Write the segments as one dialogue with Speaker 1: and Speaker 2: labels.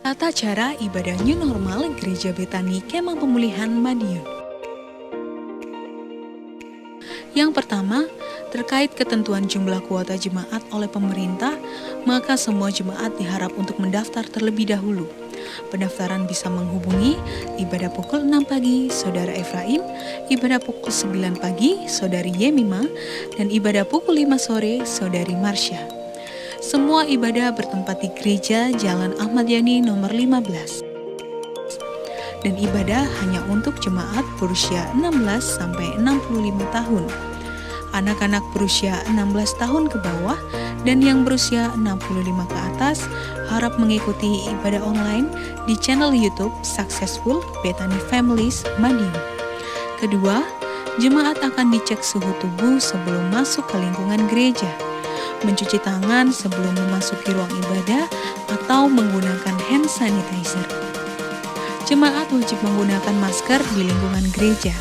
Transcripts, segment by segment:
Speaker 1: Tata cara ibadah new normal Gereja Betani Kemah Pemulihan Madiun. Yang pertama, terkait ketentuan jumlah kuota jemaat oleh pemerintah, maka semua jemaat diharap untuk mendaftar terlebih dahulu. Pendaftaran bisa menghubungi ibadah pukul 6 pagi Saudara Efraim, ibadah pukul 9 pagi Saudari Yemima, dan ibadah pukul 5 sore Saudari Marsha. Semua ibadah bertempat di Gereja Jalan Ahmad Yani nomor 15. Dan ibadah hanya untuk jemaat berusia 16 sampai 65 tahun. Anak-anak berusia 16 tahun ke bawah dan yang berusia 65 ke atas harap mengikuti ibadah online di channel YouTube Successful Betani Families Madiun. Kedua, jemaat akan dicek suhu tubuh sebelum masuk ke lingkungan gereja, mencuci tangan sebelum memasuki ruang ibadah atau menggunakan hand sanitizer. Jemaat wajib menggunakan masker di lingkungan gereja.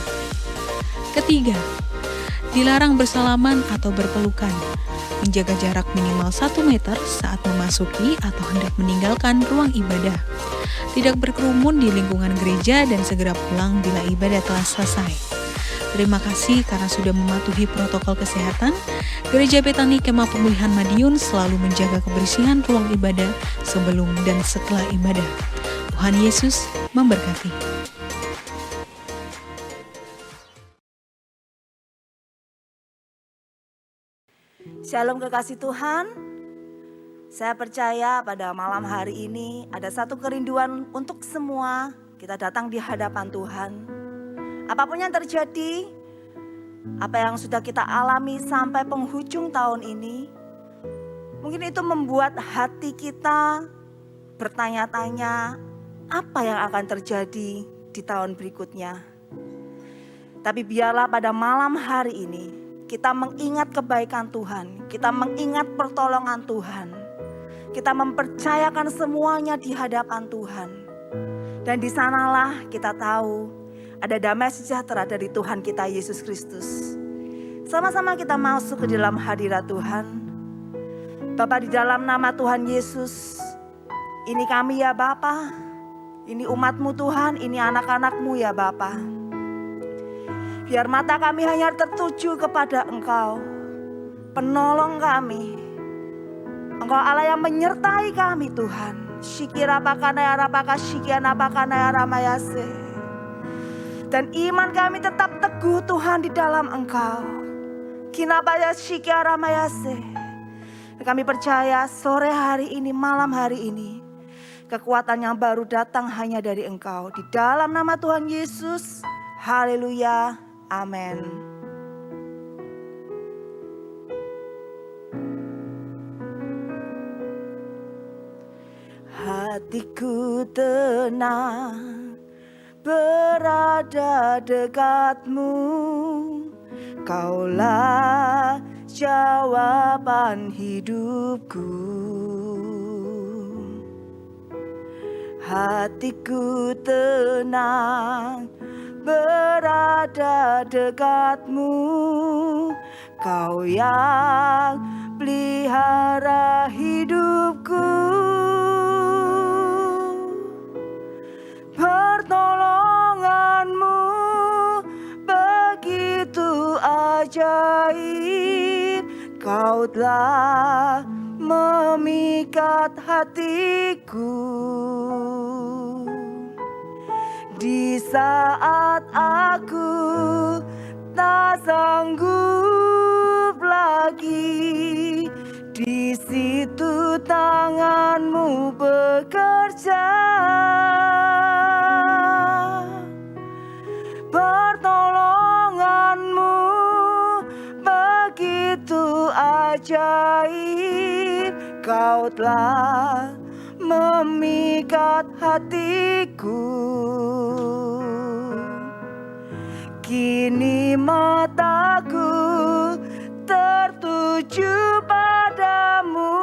Speaker 1: Ketiga, dilarang bersalaman atau berpelukan, menjaga jarak minimal 1 meter saat memasuki atau hendak meninggalkan ruang ibadah, tidak berkerumun di lingkungan gereja dan segera pulang bila ibadah telah selesai. Terima kasih karena sudah mematuhi protokol kesehatan. Gereja Betani Kemah Pemulihan Madiun selalu menjaga kebersihan ruang ibadah sebelum dan setelah ibadah. Tuhan Yesus memberkati.
Speaker 2: Shalom kekasih Tuhan. Saya percaya pada malam hari ini ada satu kerinduan untuk semua kita datang di hadapan Tuhan. Apapun yang terjadi, apa yang sudah kita alami sampai penghujung tahun ini, mungkin itu membuat hati kita bertanya-tanya apa yang akan terjadi di tahun berikutnya. Tapi biarlah pada malam hari ini kita mengingat kebaikan Tuhan, kita mengingat pertolongan Tuhan, kita mempercayakan semuanya di hadapan Tuhan. Dan di sanalah kita tahu ada damai sejahtera dari Tuhan kita Yesus Kristus. Sama-sama kita masuk ke dalam hadirat Tuhan. Bapa, di dalam nama Tuhan Yesus, ini kami ya Bapa, ini umat-Mu Tuhan, ini anak-anak-Mu ya Bapa. Biar mata kami hanya tertuju kepada Engkau, penolong kami. Engkau Allah yang menyertai kami Tuhan. Dan iman kami tetap teguh Tuhan di dalam Engkau. Kami percaya sore hari ini, malam hari ini, kekuatan yang baru datang hanya dari Engkau. Di dalam nama Tuhan Yesus, haleluya. Amin. Hatiku tenang berada dekat-Mu. Kaulah jawaban hidupku. Hatiku tenang berada dekat-Mu, Kau yang pelihara hidupku. Pertolongan-Mu begitu ajaib, Kau telah memikat hatiku. Di saat aku tak sanggup lagi, di situ tangan-Mu bekerja. Pertolongan-Mu begitu ajaib, Kau telah memikat hatiku. Kini mataku tertuju padamu,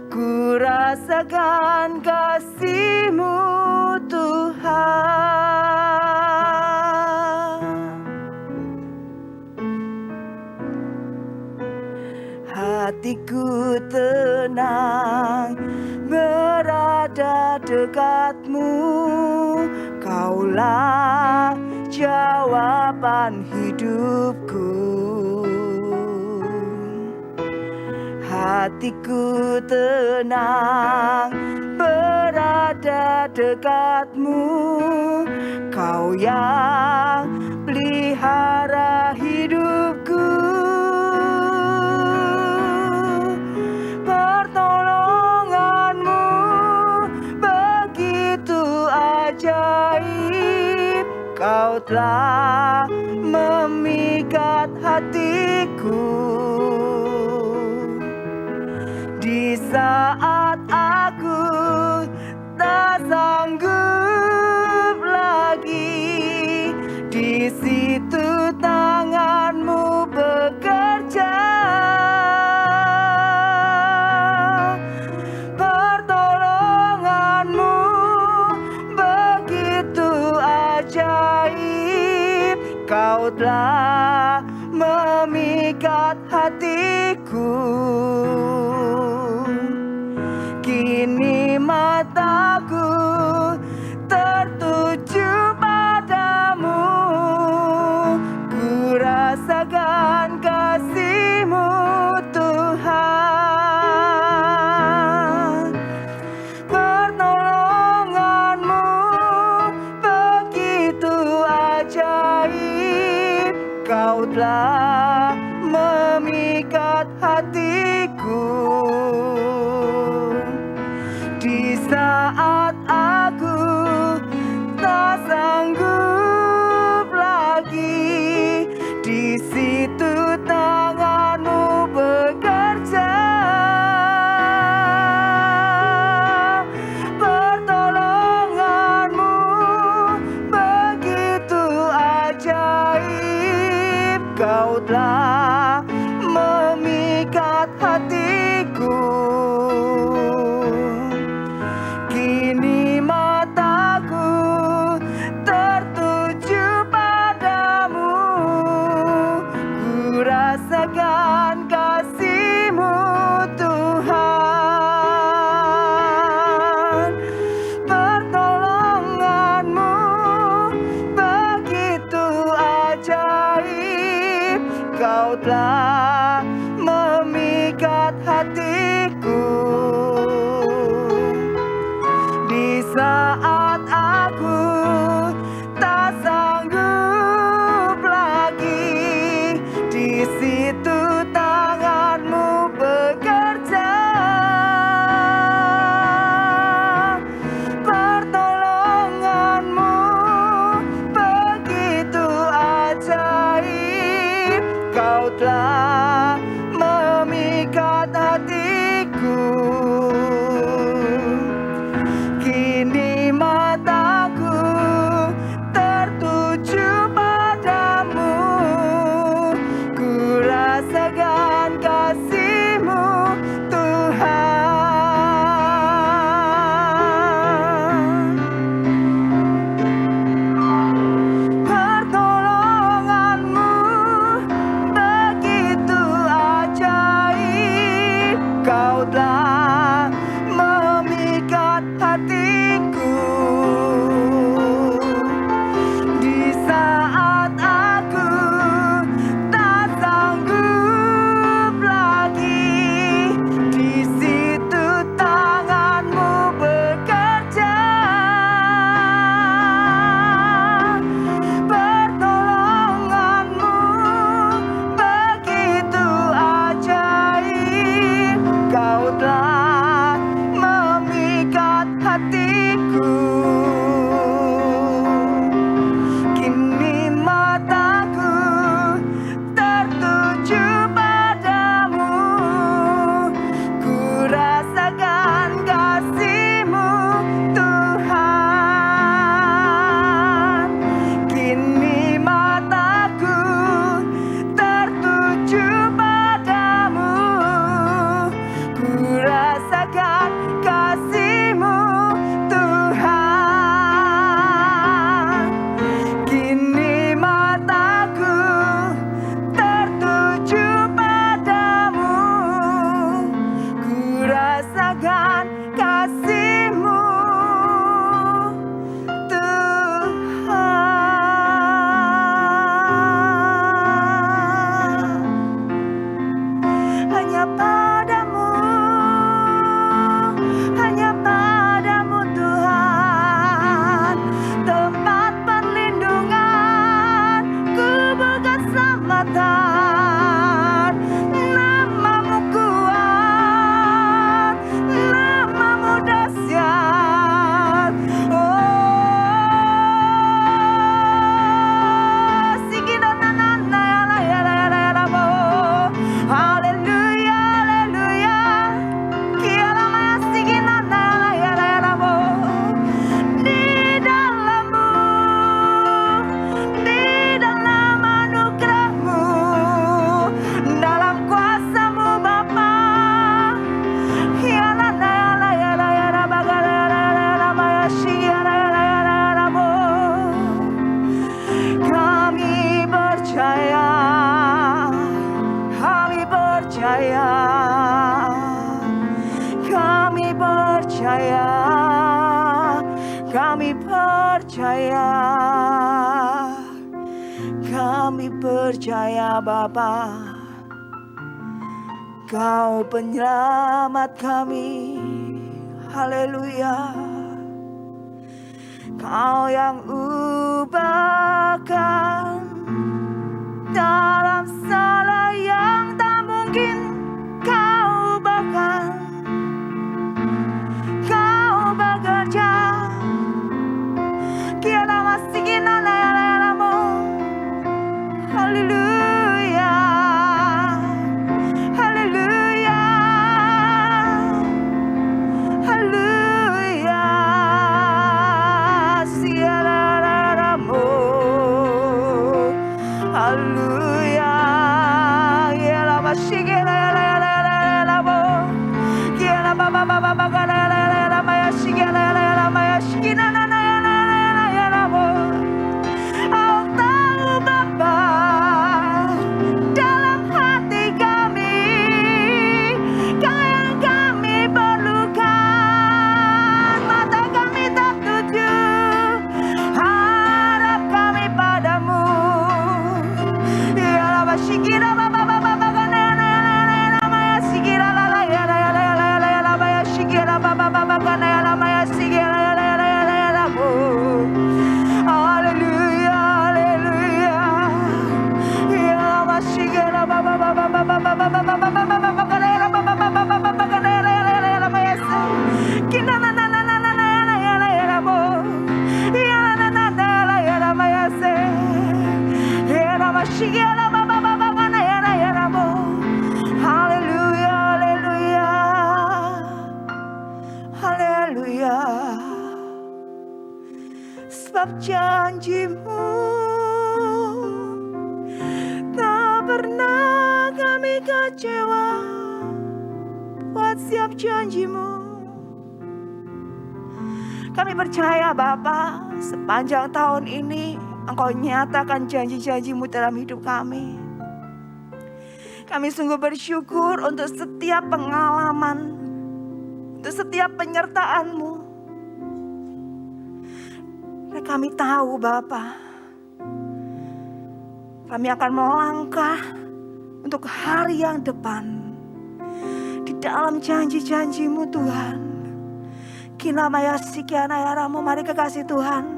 Speaker 2: ku rasakan kasih-Mu Tuhan. Hatiku tenang berada dekatmu. Kaulah jawaban hidupku. Hatiku tenang berada dekatmu. Kau yang pelihara hidupku. Pertolonganmu begitu ajaib. Kau telah memikat hatiku. Di saat aku tak sanggup lagi, di situ tanganmu bekerja. Pertolonganmu begitu ajaib. Kau telah memikat hatiku. Kini mataku tertuju padamu. Ku rasakan kasih-Mu Tuhan. Pertolongan-Mu begitu ajaib. Kau telah memikat hatiku. Di saat aku tak sanggup lagi, di situ tangan-Mu bekerja. Pertolongan-Mu begitu ajaib. Kau telah memikat hatiku. Kini mataku tertuju padamu. Ku rasakan kasih-Mu Tuhan. Pertolongan-Mu begitu ajaib. Kau telah memikat hatiku. Di saat aku tak sanggup lagi, di situ tangan-Mu bekerja. Pertolongan-Mu begitu ajaib. Kau telah memikat hatiku. Kini mataku tertuju padamu. Ku rasakan kasih-Mu Tuhan. Pertolongan-Mu begitu ajaib. Kau telah memikat hatiku. Di saat aku tak sanggup lagi, di situ tangan-Mu bekerja. Pertolongan-Mu begitu ajaib. Kau telah percaya, kami percaya, kami percaya Bapa, Kau penyelamat kami. Haleluya. Kau yang ubahkan dalam salah yang tak mungkin Kau ubahkan. Kau bekerja, kita masih kena layar-layarmu. Haleluya, haleluya, haleluya, siaran-layarmu. Haleluya, kita masih kena layar-layarmu. Kita baba-baba kena layar-layarmu, siaran-layarmu, siaran-layarmu. Kau tahu Bapa, dalam hati kami, Kau yang kami perlukan. Mata kami tertuju, harap kami padamu. Ya Rabbi, sikira baba-baba kena layar-layarmu, sikira layar-layarmu, sikira baba-baba kena layar-layarmu, sikira layar-layarmu. Haleluya, haleluya. Ya masih kena haleluya, haleluya, haleluya. Sebab janji-Mu tak pernah kami kecewa. Buat siap janji-Mu, kami percaya Bapa, sepanjang tahun ini Engkau nyatakan janji-janji-Mu dalam hidup kami. Kami sungguh bersyukur untuk setiap pengalaman, untuk setiap penyertaan-Mu. Dan kami tahu Bapa, kami akan melangkah untuk hari yang depan di dalam janji-janji-Mu Tuhan. Kinamaya sikianayaramu, mari kekasih Tuhan,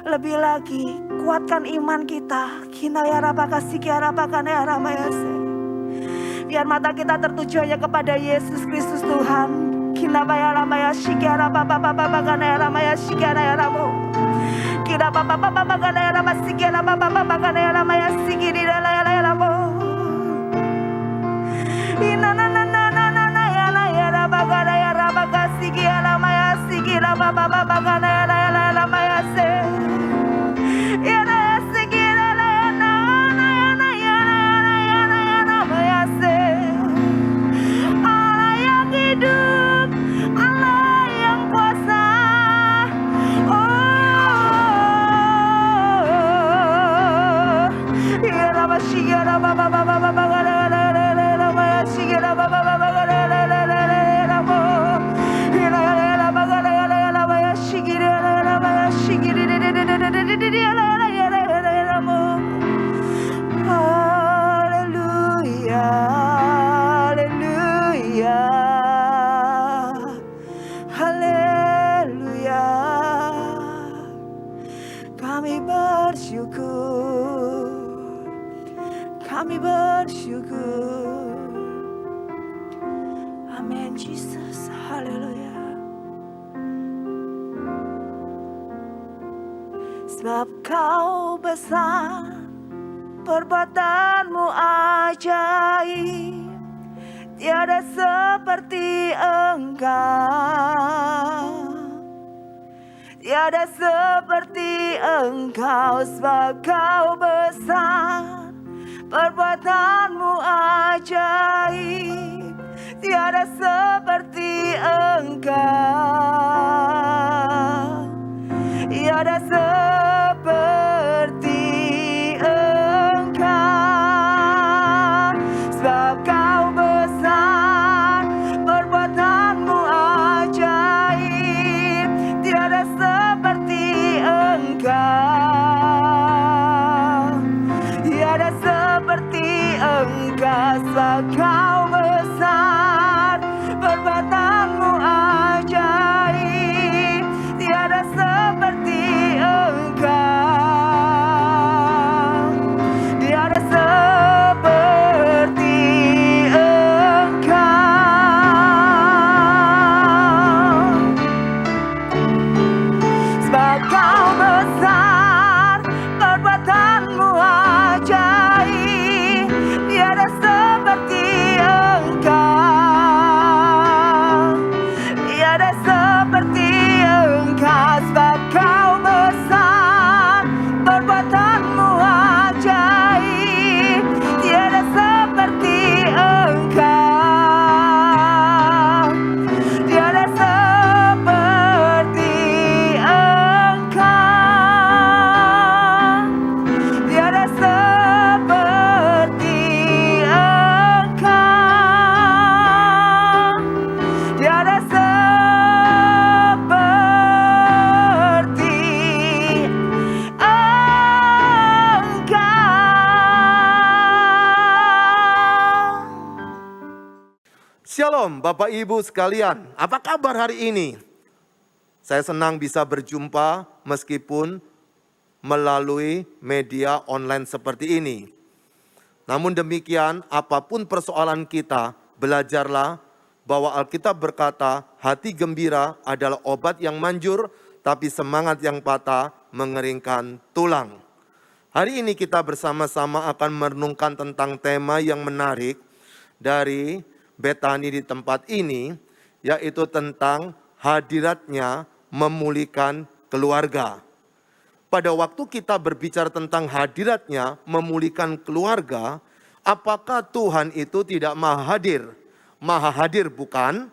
Speaker 2: lebih lagi kuatkan iman kita. Kinayarabaka sikiarabakanayaramayase. Biar mata kita tertuju hanya kepada Yesus Kristus Tuhan. Kinamaya sikiarababababakanayaramayase sikianayaramu. Kinababababakanayaramasi sikiarabababakanayaramayase sikirirayaramu. Allah yang hidup, Allah yang kuasa. Haleluya, haleluya, haleluya. Kami bersyukur, kami bersyukur. Amen, Jesus. Haleluya. Sebab Kau besar, perbuatan-Mu ajaib, tiada seperti Engkau. Tiada seperti Engkau, sebab Kau besar, perbuatan-Mu ajaib, tiada seperti Engkau. Tiada seperti Engkau, sebab Kau besar, perbuatan-Mu ajaib.
Speaker 3: Bapak Ibu sekalian, apa kabar hari ini? Saya senang bisa berjumpa meskipun melalui media online seperti ini. Namun demikian, apapun persoalan kita, belajarlah bahwa Alkitab berkata, hati gembira adalah obat yang manjur, tapi semangat yang patah mengeringkan tulang. Hari ini kita bersama-sama akan merenungkan tentang tema yang menarik dari Betani di tempat ini, yaitu tentang hadiratnya memulihkan keluarga. Pada waktu kita berbicara tentang hadiratnya memulihkan keluarga, apakah Tuhan itu tidak maha hadir? Maha hadir bukan,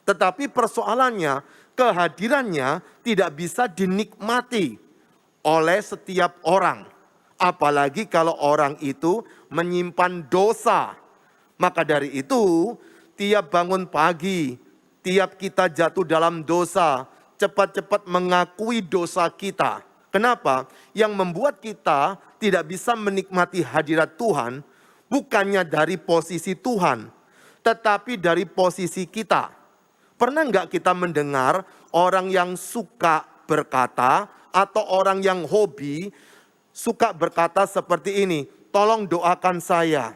Speaker 3: tetapi persoalannya kehadirannya tidak bisa dinikmati oleh setiap orang. Apalagi kalau orang itu menyimpan dosa. Maka dari itu, tiap bangun pagi, tiap kita jatuh dalam dosa, cepat-cepat mengakui dosa kita. Kenapa? Yang membuat kita tidak bisa menikmati hadirat Tuhan, bukannya dari posisi Tuhan, tetapi dari posisi kita. Pernah nggak kita mendengar orang yang suka berkata, atau orang yang hobi suka berkata seperti ini, tolong doakan saya.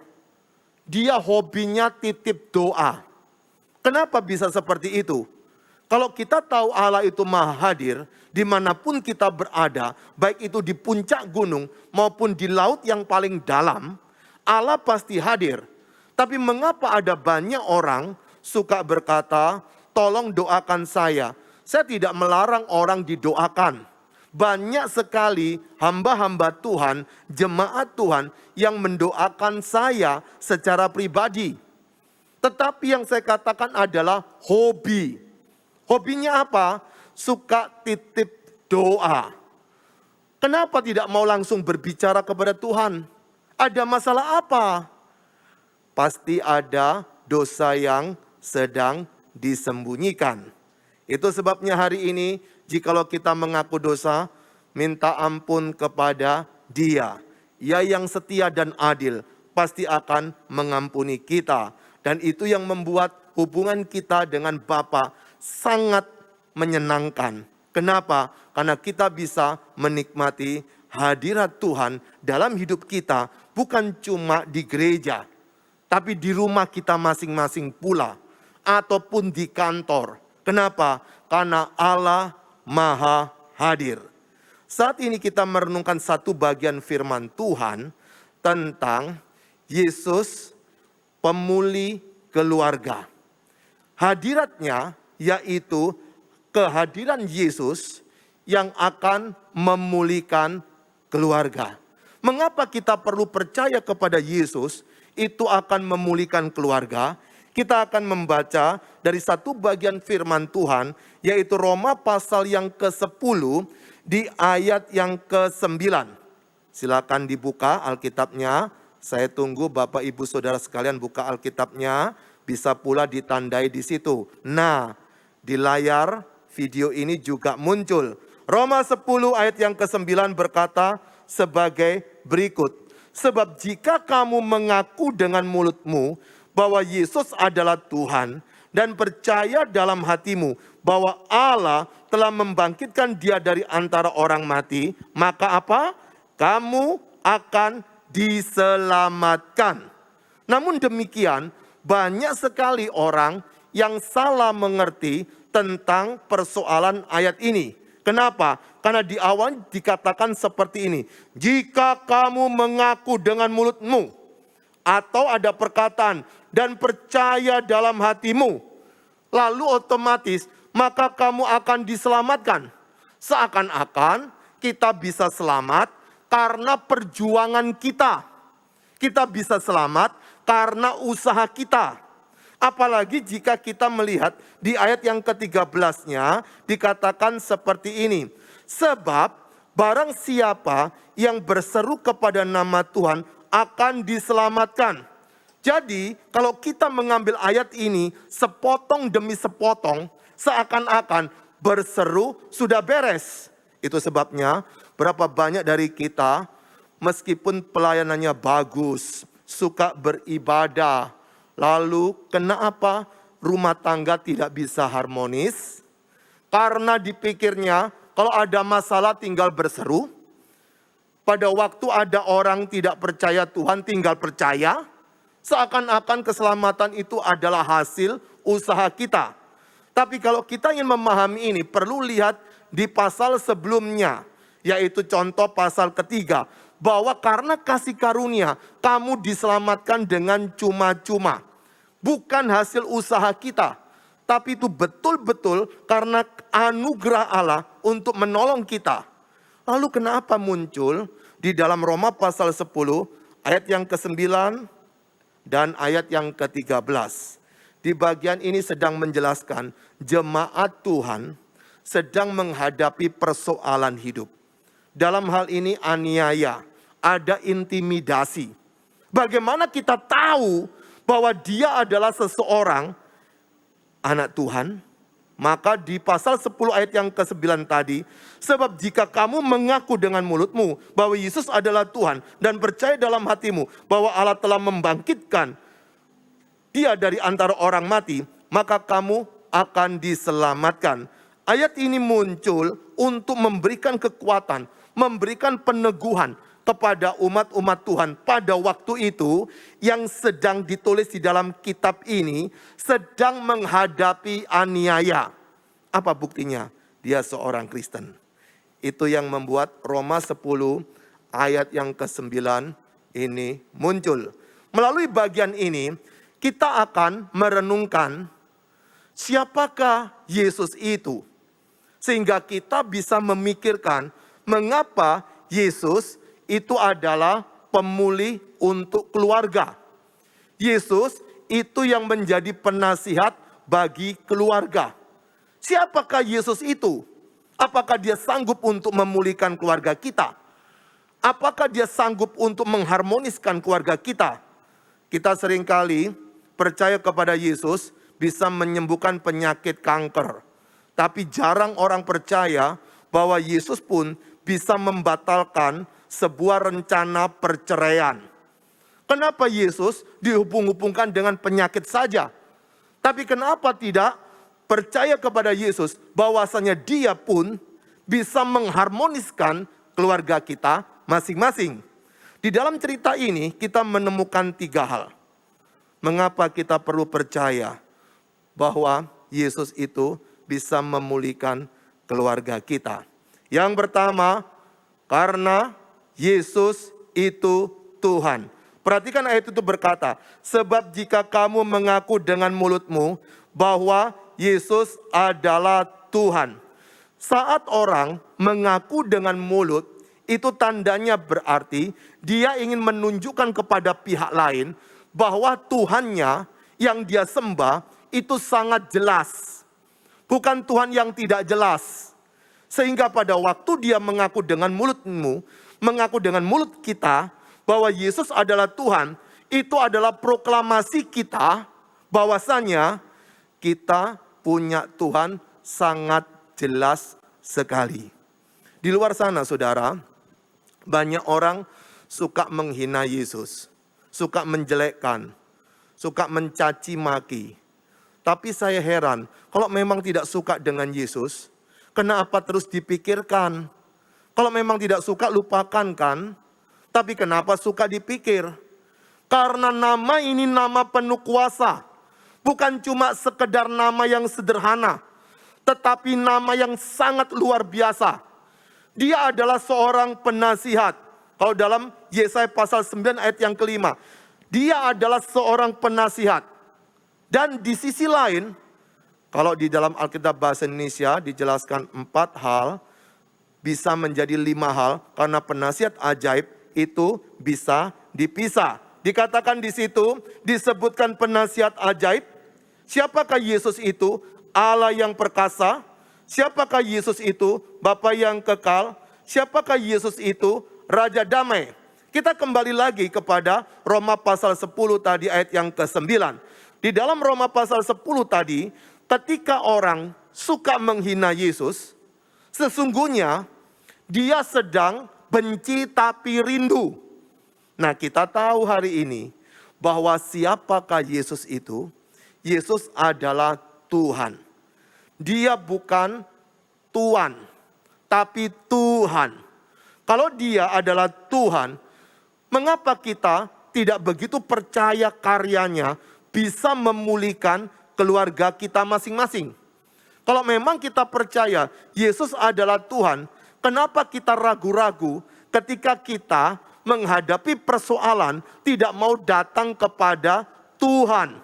Speaker 3: Dia hobinya titip doa. Kenapa bisa seperti itu? Kalau kita tahu Allah itu maha hadir, dimanapun kita berada, baik itu di puncak gunung maupun di laut yang paling dalam, Allah pasti hadir. Tapi mengapa ada banyak orang suka berkata, tolong doakan saya. Saya tidak melarang orang didoakan. Banyak sekali hamba-hamba Tuhan, jemaat Tuhan yang mendoakan saya secara pribadi. Tetapi yang saya katakan adalah hobi. Hobinya apa? Suka titip doa. Kenapa tidak mau langsung berbicara kepada Tuhan? Ada masalah apa? Pasti ada dosa yang sedang disembunyikan. Itu sebabnya hari ini jikalau kita mengaku dosa, minta ampun kepada Dia. Ia yang setia dan adil pasti akan mengampuni kita. Dan itu yang membuat hubungan kita dengan Bapa sangat menyenangkan. Kenapa? Karena kita bisa menikmati hadirat Tuhan dalam hidup kita. Bukan cuma di gereja, tapi di rumah kita masing-masing pula. Ataupun di kantor. Kenapa? Karena Allah maha hadir. Saat ini kita merenungkan satu bagian firman Tuhan tentang Yesus pemulih keluarga. Hadiratnya yaitu kehadiran Yesus yang akan memulihkan keluarga. Mengapa kita perlu percaya kepada Yesus itu akan memulihkan keluarga? Kita akan membaca dari satu bagian firman Tuhan, yaitu Roma pasal yang ke-10 di ayat yang ke-9. Silakan dibuka Alkitabnya. Saya tunggu Bapak Ibu Saudara sekalian buka Alkitabnya. Bisa pula ditandai di situ. Nah, di layar video ini juga muncul. Roma 10 ayat yang ke-9 berkata sebagai berikut. Sebab jika kamu mengaku dengan mulutmu bahwa Yesus adalah Tuhan dan percaya dalam hatimu bahwa Allah telah membangkitkan Dia dari antara orang mati, maka apa? Kamu akan diselamatkan. Namun demikian, banyak sekali orang yang salah mengerti tentang persoalan ayat ini. Kenapa? Karena di awal dikatakan seperti ini. Jika kamu mengaku dengan mulutmu, atau ada perkataan, dan percaya dalam hatimu, lalu otomatis maka kamu akan diselamatkan. Seakan-akan kita bisa selamat karena perjuangan kita. Kita bisa selamat karena usaha kita. Apalagi jika kita melihat di ayat yang ke-13-nya dikatakan seperti ini. Sebab barang siapa yang berseru kepada nama Tuhan akan diselamatkan. Jadi kalau kita mengambil ayat ini sepotong demi sepotong, seakan-akan berseru sudah beres. Itu sebabnya berapa banyak dari kita meskipun pelayanannya bagus, suka beribadah, lalu kena apa? rumah tangga tidak bisa harmonis? Karena dipikirnya kalau ada masalah tinggal berseru. Pada waktu ada orang tidak percaya Tuhan tinggal percaya. Seakan-akan keselamatan itu adalah hasil usaha kita. Tapi kalau kita ingin memahami ini perlu lihat di pasal sebelumnya. Yaitu contoh pasal ketiga. Bahwa karena kasih karunia kamu diselamatkan dengan cuma-cuma. Bukan hasil usaha kita. Tapi itu betul-betul karena anugerah Allah untuk menolong kita. Lalu kenapa muncul di dalam Roma pasal 10 ayat yang ke-9 dan ayat yang ke-13. Di bagian ini sedang menjelaskan jemaat Tuhan sedang menghadapi persoalan hidup. Dalam hal ini aniaya, ada intimidasi. Bagaimana kita tahu bahwa dia adalah seseorang anak Tuhan? Maka di pasal 10 ayat yang ke-9 tadi, sebab jika kamu mengaku dengan mulutmu bahwa Yesus adalah Tuhan dan percaya dalam hatimu bahwa Allah telah membangkitkan dia dari antara orang mati, maka kamu akan diselamatkan. Ayat ini muncul untuk memberikan kekuatan, memberikan peneguhan kepada umat-umat Tuhan pada waktu itu yang sedang ditulis di dalam kitab ini sedang menghadapi aniaya. Apa buktinya? Dia seorang Kristen. Itu yang membuat Roma 10 ayat yang ke-9 ini muncul. Melalui bagian ini kita akan merenungkan siapakah Yesus itu. Sehingga kita bisa memikirkan mengapa Yesus itu adalah pemulih untuk keluarga. Yesus itu yang menjadi penasihat bagi keluarga. Siapakah Yesus itu? Apakah dia sanggup untuk memulihkan keluarga kita? Apakah dia sanggup untuk mengharmoniskan keluarga kita? Kita seringkali percaya kepada Yesus bisa menyembuhkan penyakit kanker. Tapi jarang orang percaya bahwa Yesus pun bisa membatalkan sebuah rencana perceraian. Kenapa Yesus dihubung-hubungkan dengan penyakit saja? Tapi kenapa tidak percaya kepada Yesus bahwasanya dia pun bisa mengharmoniskan keluarga kita masing-masing? Di dalam cerita ini kita menemukan 3 hal. Mengapa kita perlu percaya bahwa Yesus itu bisa memulihkan keluarga kita? Yang pertama, karena Yesus itu Tuhan. Perhatikan ayat itu berkata, sebab jika kamu mengaku dengan mulutmu bahwa Yesus adalah Tuhan. Saat orang mengaku dengan mulut, itu tandanya berarti dia ingin menunjukkan kepada pihak lain bahwa Tuhannya yang dia sembah itu sangat jelas. Bukan Tuhan yang tidak jelas. Sehingga pada waktu dia mengaku dengan mulutmu, mengaku dengan mulut kita bahwa Yesus adalah Tuhan, itu adalah proklamasi kita bahwasanya kita punya Tuhan sangat jelas sekali. Di luar sana saudara, banyak orang suka menghina Yesus, suka menjelekkan, suka mencaci maki. Tapi saya heran, kalau memang tidak suka dengan Yesus, kenapa terus dipikirkan? Kalau memang tidak suka, lupakan kan? Tapi kenapa suka dipikir? Karena nama ini nama penuh kuasa. Bukan cuma sekedar nama yang sederhana, tetapi nama yang sangat luar biasa. Dia adalah seorang penasihat. Kalau dalam Yesaya pasal 9 ayat yang kelima, dia adalah seorang penasihat. Dan di sisi lain, kalau di dalam Alkitab bahasa Indonesia dijelaskan 4 hal, bisa menjadi 5 hal, karena penasihat ajaib itu bisa dipisah. Dikatakan di situ, disebutkan penasihat ajaib. Siapakah Yesus itu? Allah yang perkasa. Siapakah Yesus itu? Bapa yang kekal. Siapakah Yesus itu? Raja damai. Kita kembali lagi kepada Roma pasal 10 tadi ayat yang ke-9. Di dalam Roma pasal 10 tadi, ketika orang suka menghina Yesus, sesungguhnya dia sedang benci tapi rindu. Nah, kita tahu hari ini bahwa siapakah Yesus itu? Yesus adalah Tuhan. Dia bukan Tuan, tapi Tuhan. Kalau dia adalah Tuhan, mengapa kita tidak begitu percaya karyanya bisa memulihkan keluarga kita masing-masing? Kalau memang kita percaya Yesus adalah Tuhan, kenapa kita ragu-ragu ketika kita menghadapi persoalan tidak mau datang kepada Tuhan?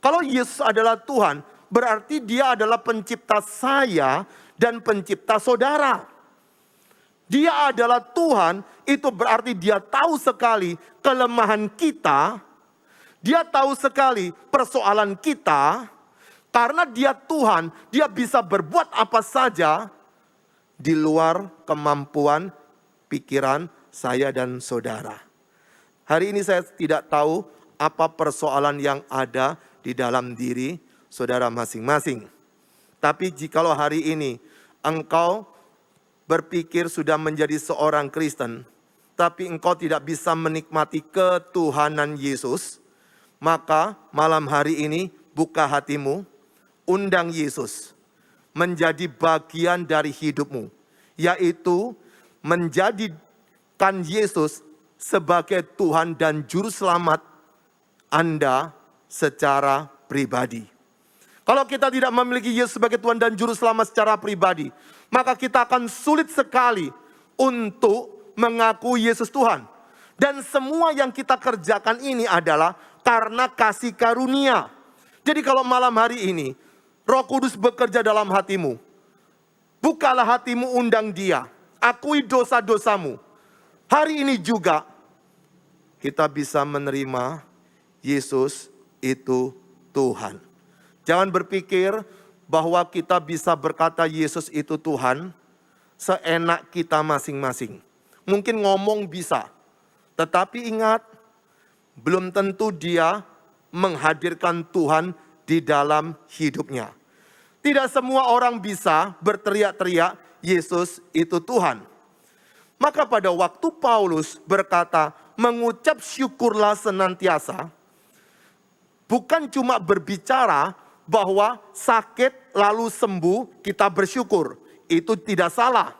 Speaker 3: Kalau Yesus adalah Tuhan, berarti dia adalah pencipta saya dan pencipta saudara. Dia adalah Tuhan, itu berarti dia tahu sekali kelemahan kita. Dia tahu sekali persoalan kita. Karena dia Tuhan, dia bisa berbuat apa saja di luar kemampuan pikiran saya dan saudara. Hari ini saya tidak tahu apa persoalan yang ada di dalam diri saudara masing-masing. Tapi jikalau hari ini engkau berpikir sudah menjadi seorang Kristen, tapi engkau tidak bisa menikmati ketuhanan Yesus, maka malam hari ini buka hatimu, undang Yesus menjadi bagian dari hidupmu, yaitu menjadikan Yesus sebagai Tuhan dan Juru Selamat Anda secara pribadi. Kalau kita tidak memiliki Yesus sebagai Tuhan dan Juru Selamat secara pribadi, maka kita akan sulit sekali untuk mengaku Yesus Tuhan. Dan semua yang kita kerjakan ini adalah karena kasih karunia. Jadi kalau malam hari ini Roh Kudus bekerja dalam hatimu, bukalah hatimu, undang dia, akui dosa-dosamu. Hari ini juga kita bisa menerima Yesus itu Tuhan. Jangan berpikir bahwa kita bisa berkata Yesus itu Tuhan seenak kita masing-masing. Mungkin ngomong bisa, tetapi ingat, belum tentu dia menghadirkan Tuhan di dalam hidupnya. Tidak semua orang bisa berteriak-teriak Yesus itu Tuhan. Maka pada waktu Paulus berkata, mengucap syukurlah senantiasa, bukan cuma berbicara bahwa sakit lalu sembuh kita bersyukur. Itu tidak salah.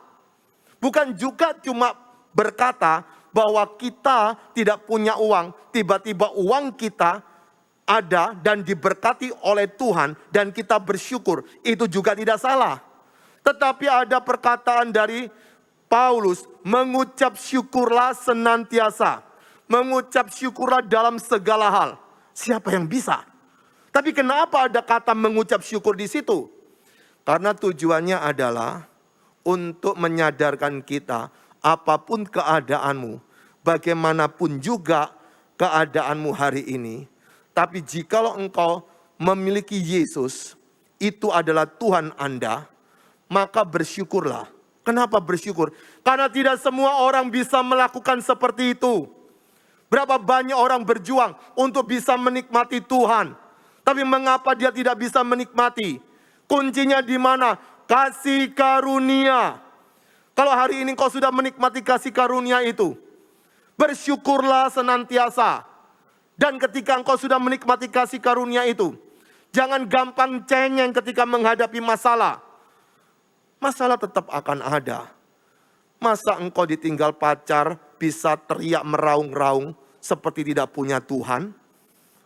Speaker 3: Bukan juga cuma berkata bahwa kita tidak punya uang, tiba-tiba uang kita ada dan diberkati oleh Tuhan dan kita bersyukur. Itu juga tidak salah. Tetapi ada perkataan dari Paulus, mengucap syukurlah senantiasa. Mengucap syukurlah dalam segala hal. Siapa yang bisa? Tapi kenapa ada kata mengucap syukur di situ? Karena tujuannya adalah untuk menyadarkan kita, apapun keadaanmu, bagaimanapun juga keadaanmu hari ini, tapi jikalau engkau memiliki Yesus, itu adalah Tuhan Anda, maka bersyukurlah. Kenapa bersyukur? Karena tidak semua orang bisa melakukan seperti itu. Berapa banyak orang berjuang untuk bisa menikmati Tuhan. Tapi mengapa dia tidak bisa menikmati? Kuncinya di mana? Kasih karunia. Kalau hari ini kau sudah menikmati kasih karunia itu, bersyukurlah senantiasa. Dan ketika engkau sudah menikmati kasih karunia itu, jangan gampang cengeng ketika menghadapi masalah. Masalah tetap akan ada. Masa engkau ditinggal pacar bisa teriak meraung-raung seperti tidak punya Tuhan?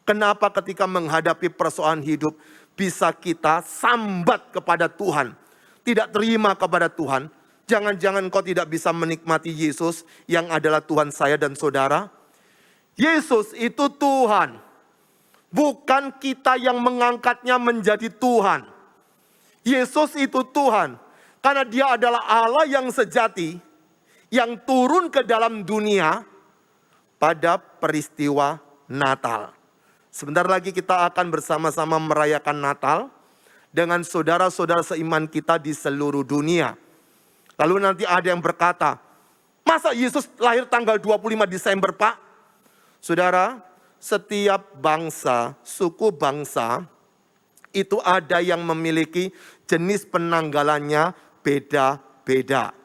Speaker 3: Kenapa ketika menghadapi persoalan hidup bisa kita sambat kepada Tuhan, tidak terima kepada Tuhan? Jangan-jangan kau tidak bisa menikmati Yesus yang adalah Tuhan saya dan saudara? Yesus itu Tuhan, bukan kita yang mengangkatnya menjadi Tuhan. Yesus itu Tuhan, karena dia adalah Allah yang sejati, yang turun ke dalam dunia pada peristiwa Natal. Sebentar lagi kita akan bersama-sama merayakan Natal dengan saudara-saudara seiman kita di seluruh dunia. Lalu nanti ada yang berkata, masa Yesus lahir tanggal 25 Desember Pak? Saudara, setiap bangsa, suku bangsa, itu ada yang memiliki jenis penanggalannya beda-beda.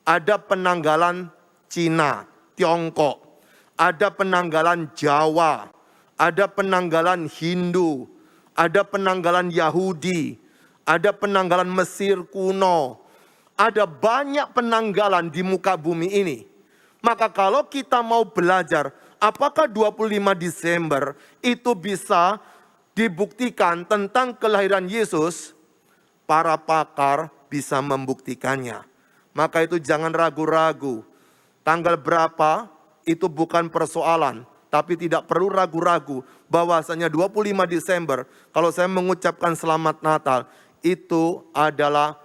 Speaker 3: Ada penanggalan Cina, Tiongkok, ada penanggalan Jawa, ada penanggalan Hindu, ada penanggalan Yahudi, ada penanggalan Mesir kuno, ada banyak penanggalan di muka bumi ini. Maka kalau kita mau belajar, apakah 25 Desember itu bisa dibuktikan tentang kelahiran Yesus, para pakar bisa membuktikannya. Maka itu jangan ragu-ragu. Tanggal berapa itu bukan persoalan, tapi tidak perlu ragu-ragu bahwasanya 25 Desember, kalau saya mengucapkan selamat Natal, itu adalah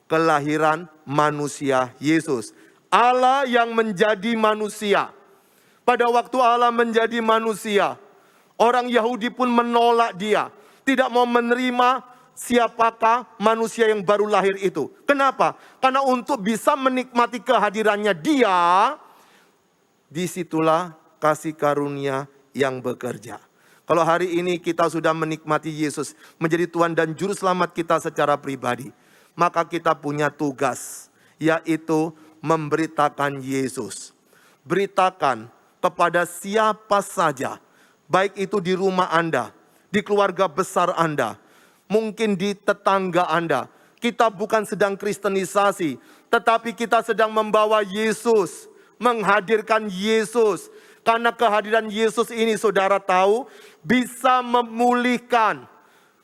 Speaker 3: kelahiran manusia Yesus. Allah yang menjadi manusia. Pada waktu Allah menjadi manusia, orang Yahudi pun menolak dia. Tidak mau menerima siapakah manusia yang baru lahir itu. Kenapa? Karena untuk bisa menikmati kehadirannya dia, disitulah kasih karunia yang bekerja. Kalau hari ini kita sudah menikmati Yesus menjadi Tuhan dan Juru Selamat kita secara pribadi, maka kita punya tugas, yaitu memberitakan Yesus. Beritakan kepada siapa saja, baik itu di rumah Anda, di keluarga besar Anda, mungkin di tetangga Anda. Kita bukan sedang kristenisasi, tetapi kita sedang membawa Yesus, menghadirkan Yesus. Karena kehadiran Yesus ini saudara tahu bisa memulihkan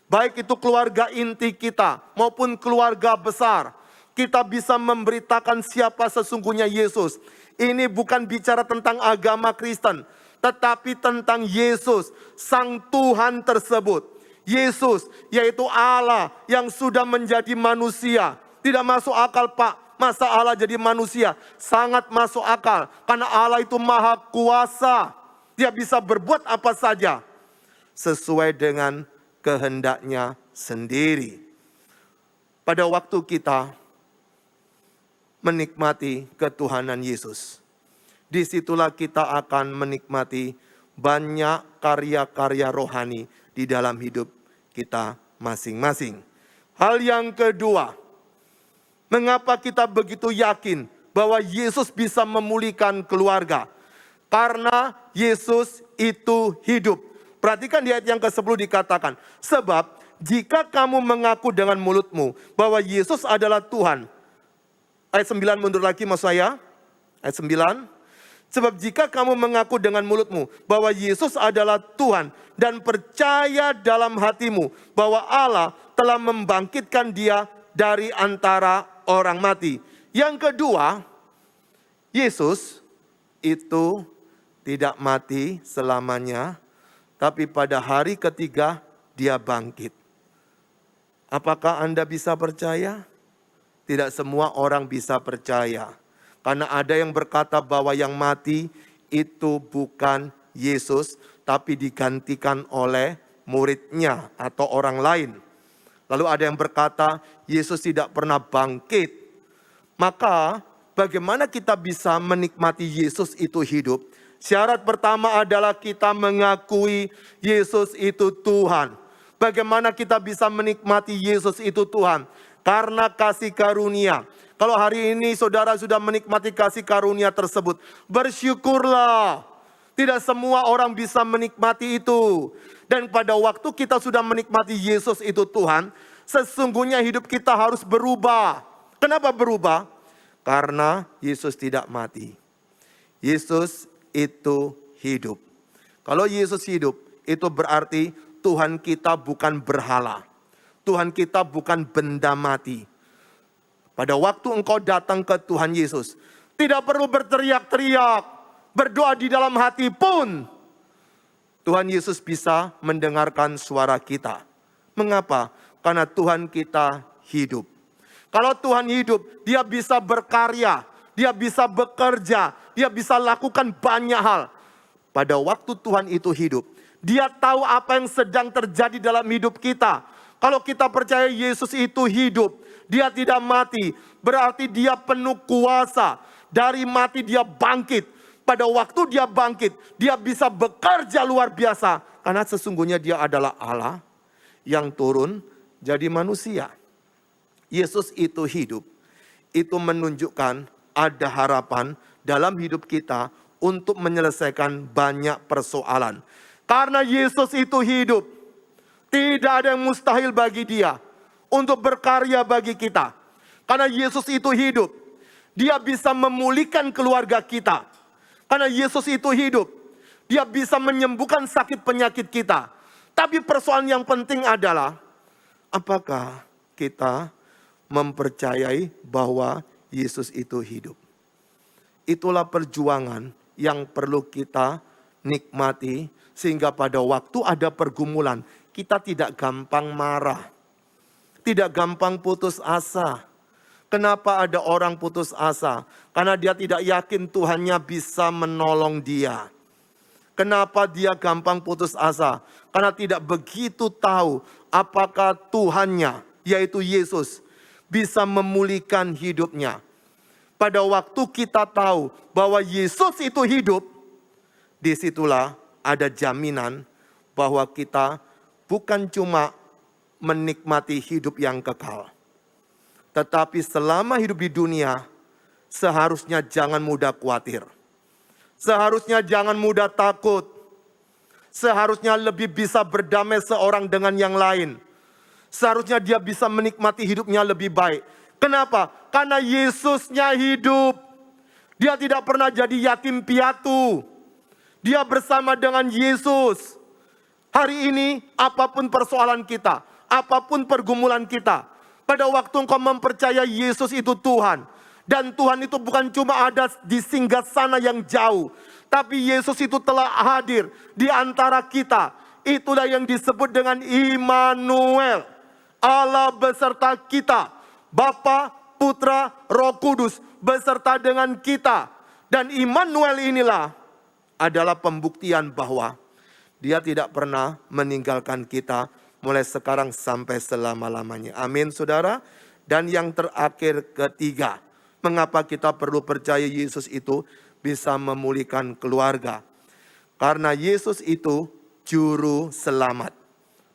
Speaker 3: baik itu keluarga inti kita maupun keluarga besar. Kita bisa memberitakan siapa sesungguhnya Yesus. Ini bukan bicara tentang agama Kristen, tetapi tentang Yesus, Sang Tuhan tersebut. Yesus yaitu Allah yang sudah menjadi manusia. Tidak masuk akal Pak, masa Allah jadi manusia? Sangat masuk akal, karena Allah itu maha kuasa. Dia bisa berbuat apa saja sesuai dengan kehendaknya sendiri. Pada waktu kita menikmati ketuhanan Yesus, disitulah kita akan menikmati banyak karya-karya rohani di dalam hidup kita masing-masing. Hal yang kedua, mengapa kita begitu yakin bahwa Yesus bisa memulihkan keluarga? Karena Yesus itu hidup. Perhatikan di ayat yang ke-10 dikatakan, sebab jika kamu mengaku dengan mulutmu bahwa Yesus adalah Tuhan. Ayat 9 mundur lagi maksud saya. Ayat 9. Sebab jika kamu mengaku dengan mulutmu bahwa Yesus adalah Tuhan dan percaya dalam hatimu bahwa Allah telah membangkitkan dia dari antara orang mati. Yang kedua, Yesus itu tidak mati selamanya, tapi pada hari ketiga dia bangkit. Apakah Anda bisa percaya? Tidak semua orang bisa percaya. Karena ada yang berkata bahwa yang mati itu bukan Yesus, tapi digantikan oleh muridnya atau orang lain. Lalu ada yang berkata Yesus tidak pernah bangkit. Maka bagaimana kita bisa menikmati Yesus itu hidup? Syarat pertama adalah kita mengakui Yesus itu Tuhan. Bagaimana kita bisa menikmati Yesus itu Tuhan? Karena kasih karunia. Kalau hari ini saudara sudah menikmati kasih karunia tersebut, bersyukurlah. Tidak semua orang bisa menikmati itu. Dan pada waktu kita sudah menikmati Yesus itu Tuhan, sesungguhnya hidup kita harus berubah. Kenapa berubah? Karena Yesus tidak mati. Yesus itu hidup. Kalau Yesus hidup, itu berarti Tuhan kita bukan berhala. Tuhan kita bukan benda mati. Pada waktu engkau datang ke Tuhan Yesus, tidak perlu berteriak-teriak, berdoa di dalam hati pun Tuhan Yesus bisa mendengarkan suara kita. Mengapa? Karena Tuhan kita hidup. Kalau Tuhan hidup, dia bisa berkarya, dia bisa bekerja, dia bisa lakukan banyak hal. Pada waktu Tuhan itu hidup, dia tahu apa yang sedang terjadi dalam hidup kita. Kalau kita percaya Yesus itu hidup, dia tidak mati, berarti dia penuh kuasa. Dari mati dia bangkit. Pada waktu dia bangkit, dia bisa bekerja luar biasa. Karena sesungguhnya dia adalah Allah yang turun jadi manusia. Yesus itu hidup. Itu menunjukkan ada harapan dalam hidup kita untuk menyelesaikan banyak persoalan. Karena Yesus itu hidup, Tidak ada yang mustahil bagi Dia untuk berkarya bagi kita. Karena Yesus itu hidup. Dia bisa memulihkan keluarga kita. Karena Yesus itu hidup. Dia bisa menyembuhkan sakit penyakit kita. Tapi persoalan yang penting adalah, apakah kita mempercayai bahwa Yesus itu hidup? Itulah perjuangan yang perlu kita nikmati. Sehingga pada waktu ada pergumulan, kita tidak gampang marah. Tidak gampang putus asa. Kenapa ada orang putus asa? Karena dia tidak yakin Tuhannya bisa menolong dia. Kenapa dia gampang putus asa? Karena tidak begitu tahu apakah Tuhannya, yaitu Yesus, bisa memulihkan hidupnya. Pada waktu kita tahu bahwa Yesus itu hidup, disitulah ada jaminan bahwa kita bukan cuma menikmati hidup yang kekal. Tetapi selama hidup di dunia, seharusnya jangan mudah khawatir. Seharusnya jangan mudah takut. Seharusnya lebih bisa berdamai seorang dengan yang lain. Seharusnya dia bisa menikmati hidupnya lebih baik. Kenapa? Karena Yesusnya hidup. Dia tidak pernah jadi yatim piatu. Dia bersama dengan Yesus. Hari ini apapun persoalan kita, apapun pergumulan kita, pada waktu engkau mempercayai Yesus itu Tuhan. Dan Tuhan itu bukan cuma ada di singgasana yang jauh, tapi Yesus itu telah hadir di antara kita. Itulah yang disebut dengan Immanuel. Allah beserta kita. Bapa, Putra, Roh Kudus beserta dengan kita. Dan Immanuel inilah adalah pembuktian bahwa Dia tidak pernah meninggalkan kita mulai sekarang sampai selama-lamanya. Amin, saudara. Dan yang terakhir, ketiga, mengapa kita perlu percaya Yesus itu bisa memulihkan keluarga? Karena Yesus itu juru selamat.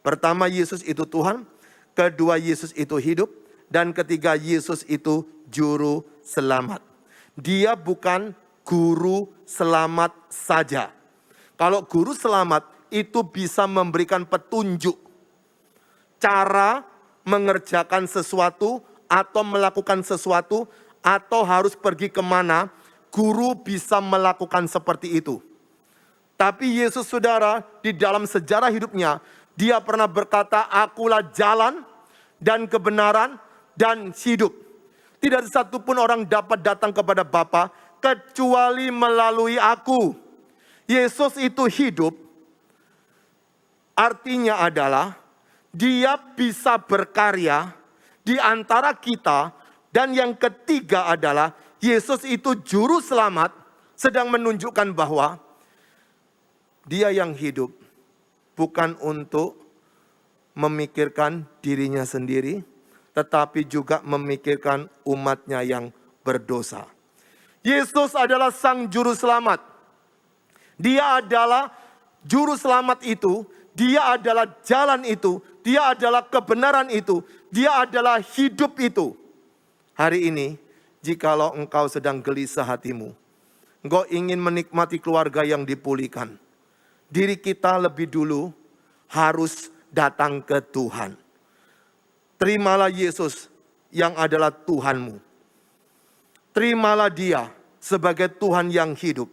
Speaker 3: Pertama, Yesus itu Tuhan. Kedua, Yesus itu hidup. Dan ketiga, Yesus itu juru selamat. Dia bukan guru selamat saja. Kalau guru selamat itu bisa memberikan petunjuk cara mengerjakan sesuatu atau melakukan sesuatu atau harus pergi kemana, guru bisa melakukan seperti itu. Tapi Yesus, saudara, di dalam sejarah hidupnya, Dia pernah berkata, "Akulah jalan dan kebenaran dan hidup. Tidak ada satupun orang dapat datang kepada Bapa kecuali melalui aku." Yesus itu hidup, artinya adalah Dia bisa berkarya di antara kita. Dan yang ketiga adalah Yesus itu juru selamat, sedang menunjukkan bahwa Dia yang hidup bukan untuk memikirkan dirinya sendiri, tetapi juga memikirkan umatnya yang berdosa. Yesus adalah sang juru selamat. Dia adalah juru selamat itu, Dia adalah jalan itu, Dia adalah kebenaran itu, Dia adalah hidup itu. Hari ini, jikalau engkau sedang gelisah hatimu, engkau ingin menikmati keluarga yang dipulihkan, diri kita lebih dulu harus datang ke Tuhan. Terimalah Yesus yang adalah Tuhanmu. Terimalah Dia sebagai Tuhan yang hidup.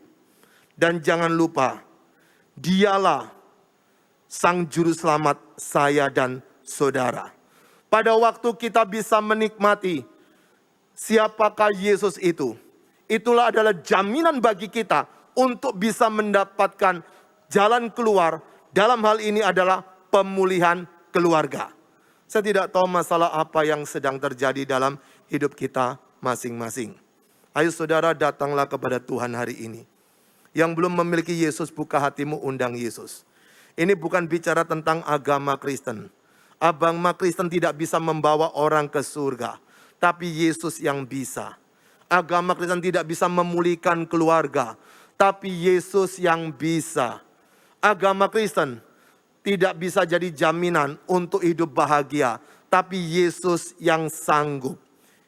Speaker 3: Dan jangan lupa, Dialah sang juru selamat saya dan saudara. Pada waktu kita bisa menikmati siapakah Yesus itu, itulah adalah jaminan bagi kita untuk bisa mendapatkan jalan keluar. Dalam hal ini adalah pemulihan keluarga. Saya tidak tahu masalah apa yang sedang terjadi dalam hidup kita masing-masing. Ayo saudara, datanglah kepada Tuhan hari ini. Yang belum memiliki Yesus, buka hatimu, undang Yesus. Ini bukan bicara tentang agama Kristen. Agama Kristen tidak bisa membawa orang ke surga, tapi Yesus yang bisa. Agama Kristen tidak bisa memulihkan keluarga, tapi Yesus yang bisa. Agama Kristen tidak bisa jadi jaminan untuk hidup bahagia, tapi Yesus yang sanggup.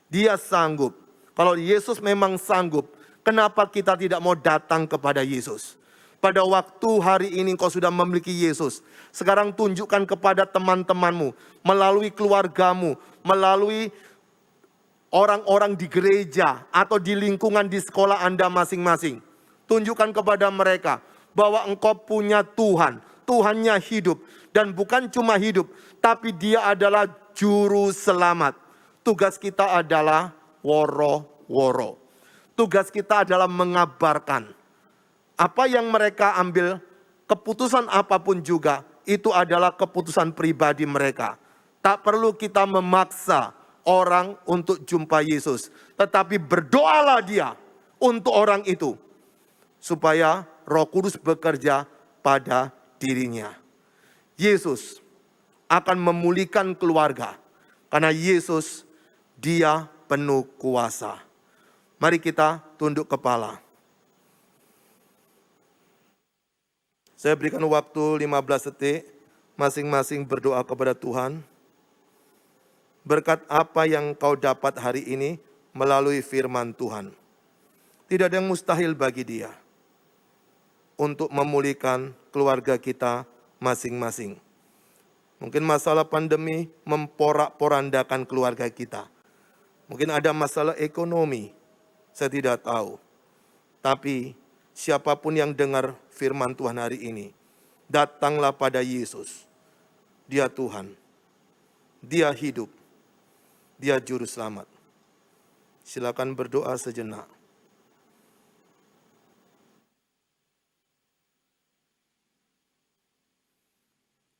Speaker 3: Dia sanggup. Kalau Yesus memang sanggup, kenapa kita tidak mau datang kepada Yesus? Pada waktu hari ini engkau sudah memiliki Yesus. Sekarang tunjukkan kepada teman-temanmu, melalui keluargamu, melalui orang-orang di gereja atau di lingkungan di sekolah Anda masing-masing. Tunjukkan kepada mereka bahwa engkau punya Tuhan. Tuhannya hidup. Dan bukan cuma hidup, tapi dia adalah juru selamat. Tugas kita adalah woro-woro. Tugas kita adalah mengabarkan. Apa yang mereka ambil, keputusan apapun juga, itu adalah keputusan pribadi mereka. Tak perlu kita memaksa orang untuk jumpa Yesus. Tetapi berdoalah dia untuk orang itu. Supaya Roh Kudus bekerja pada dirinya. Yesus akan memulihkan keluarga. Karena Yesus, dia penuh kuasa. Mari kita tunduk kepala. Saya berikan waktu 15 detik. Masing-masing berdoa kepada Tuhan. Berkat apa yang kau dapat hari ini melalui firman Tuhan. Tidak ada yang mustahil bagi dia. Untuk memulihkan keluarga kita masing-masing. Mungkin masalah pandemi memporak-porandakan keluarga kita. Mungkin ada masalah ekonomi, saya tidak tahu. Tapi siapapun yang dengar firman Tuhan hari ini, datanglah pada Yesus. Dia Tuhan, dia hidup, dia juru selamat. Silakan berdoa sejenak.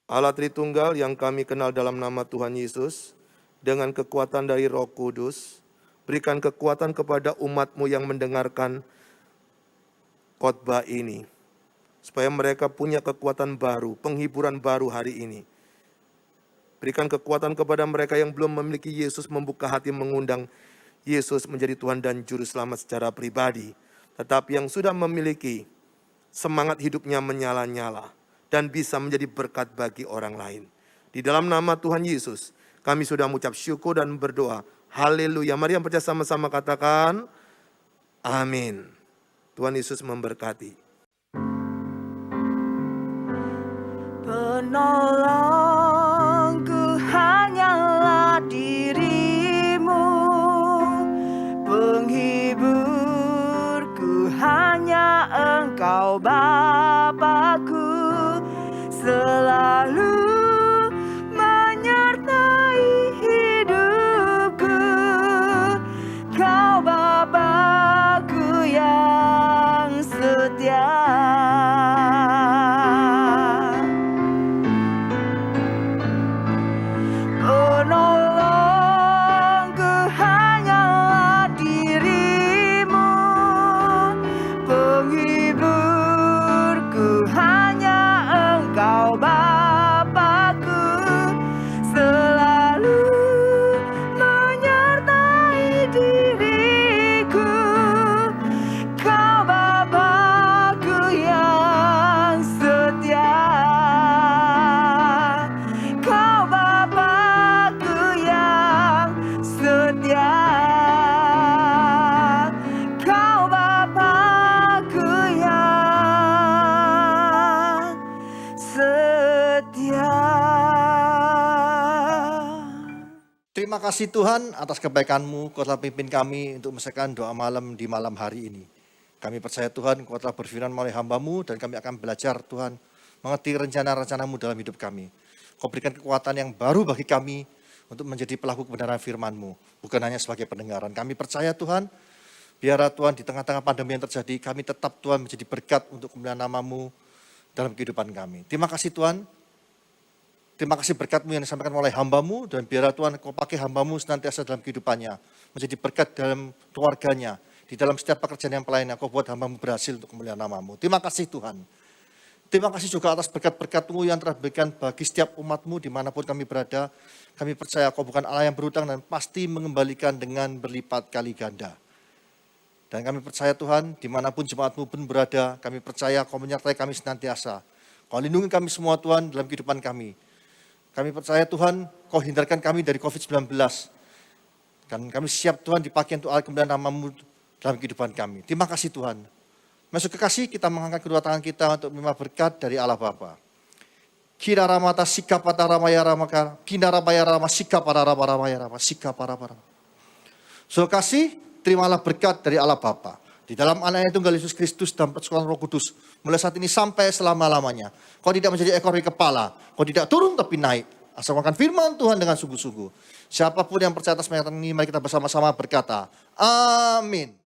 Speaker 3: Allah Tritunggal yang kami kenal dalam nama Tuhan Yesus, dengan kekuatan dari Roh Kudus, berikan kekuatan kepada umat-Mu yang mendengarkan khotbah ini, supaya mereka punya kekuatan baru, penghiburan baru hari ini. Berikan kekuatan kepada mereka yang belum memiliki Yesus, membuka hati mengundang Yesus menjadi Tuhan dan Juru Selamat secara pribadi. Tetapi yang sudah memiliki, semangat hidupnya menyala-nyala dan bisa menjadi berkat bagi orang lain. Di dalam nama Tuhan Yesus, kami sudah mengucap syukur dan berdoa. Haleluya. Mari yang percaya sama-sama katakan, amin. Tuhan Yesus memberkati.
Speaker 2: Penolongku hanyalah dirimu, penghiburku hanya Engkau Bapa-Ku, selalu menyertai hidupku. Kau Bapa-Ku yang setia. Penolongku hanyalah dirimu, penghiburku hanya Engkau Bapa-Ku, selalu menyertai diriku. Kau Bapa-Ku yang setia. Kau Bapa-Ku yang setia. Kau Bapa-Ku yang setia.
Speaker 4: Terima kasih Tuhan atas kebaikan-Mu, Kau telah pimpin kami untuk menyelesaikan doa malam di malam hari ini. Kami percaya Tuhan, Kau telah berfirman melalui hamba-Mu dan kami akan belajar Tuhan, mengerti rencana-rencana-Mu dalam hidup kami. Kau berikan kekuatan yang baru bagi kami untuk menjadi pelaku kebenaran firman-Mu, bukan hanya sebagai pendengaran. Kami percaya Tuhan, biarlah Tuhan di tengah-tengah pandemi yang terjadi, kami tetap Tuhan menjadi berkat untuk kemuliaan nama-Mu dalam kehidupan kami. Terima kasih Tuhan. Terima kasih berkat-Mu yang disampaikan oleh hamba-Mu, dan biarlah Tuhan Kau pakai hamba-Mu senantiasa dalam kehidupannya, menjadi berkat dalam keluarganya, di dalam setiap pekerjaan yang pelayannya. Kau buat hamba-Mu berhasil untuk kemuliaan nama-Mu. Terima kasih Tuhan. Terima kasih juga atas berkat-berkat-Mu yang telah diberikan bagi setiap umat-Mu dimanapun kami berada. Kami percaya Kau bukan Allah yang berhutang dan pasti mengembalikan dengan berlipat kali ganda. Dan kami percaya Tuhan, dimanapun jemaat-Mu pun berada, kami percaya Kau menyertai kami senantiasa. Kau lindungi kami semua Tuhan dalam kehidupan kami. Kami percaya Tuhan, Kau hindarkan kami dari COVID-19. Dan kami siap Tuhan dipakai untuk alat kemuliaan nama-Mu dalam kehidupan kami. Terima kasih Tuhan. Masuk kekasih, kita mengangkat kedua tangan kita untuk menerima berkat dari Allah Bapa. Kira ramata sikap pada ramaya ramaka, kina ramaya rama sikap pada ramaya rama, sikap pada rama. So kasih, terimalah berkat dari Allah Bapa. Di dalam anaknya Tunggal Yesus Kristus dan persekutuan Roh Kudus. Mulai saat ini sampai selama-lamanya. Kau tidak menjadi ekor di kepala. Kau tidak turun tapi naik. Asal makan firman Tuhan dengan sungguh-sungguh. Siapapun yang percaya atas pernyataan ini, mari kita bersama-sama berkata, amin.